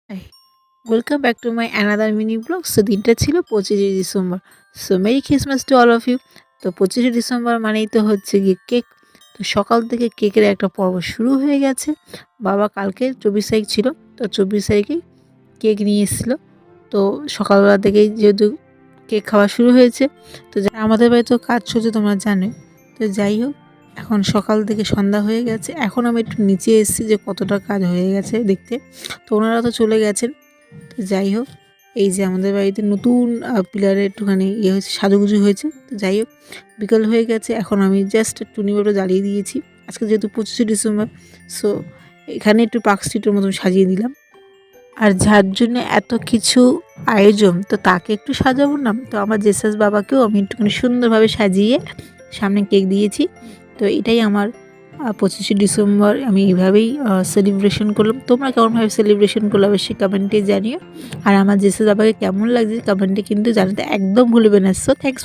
Hi, welcome back to my another mini vlog. So দিনটা ছিল 25শে December. So merry Christmas to all of you. তো 25শে December মানেই তো হচ্ছে গিয়ে কেক। তো সকাল থেকে কেকের একটা পর্ব শুরু হয়ে গেছে। বাবা কালকে 24 তারিখ ছিল, তো 24 তারিখেই কেক নিয়ে এসেছিলো। তো সকালবেলা থেকেই যেহেতু কেক খাওয়া শুরু হয়েছে, তো আমাদের বাড়িতে কাজ চলছে তোমরা জানোই। তো যাই হোক, এখন সকাল থেকে সন্ধ্যা হয়ে গেছে। এখন আমি একটু নিচে এসেছি যে কতটা কাজ হয়ে গেছে দেখতে। তো ওনারা তো চলে গেছেন। তো যাই হোক, এই যে আমাদের বাড়িতে নতুন পিলারে একটুখানি ইয়ে হয়েছে, সাজুগুজু হয়েছে। তো যাই হোক, বিকাল হয়ে গেছে, এখন আমি জাস্ট টুনি বাল্বটা জ্বালিয়ে দিয়েছি। আজকে যেহেতু 25শে ডিসেম্বর, সো এখানে একটু পার্ক স্ট্রিটের মতন সাজিয়ে দিলাম। আর যার জন্য এত কিছু আয়োজন, তো তাকে একটু সাজাবো না? তো আমার জেসাস বাবাকেও আমি একটুখানি সুন্দরভাবে সাজিয়ে সামনে কেক দিয়েছি। তো এটাই আমার 25শে ডিসেম্বর আমি এইভাবেই সেলিব্রেশন করলাম। তোমরা কেমনভাবে সেলিব্রেশন করলে অবশ্যই কমেন্টে জানিও। আর আমার জেসাস বাবাকে কেমন লাগছে কমেন্টে কিন্তু জানাতে একদম ভুলবে না। So thanks.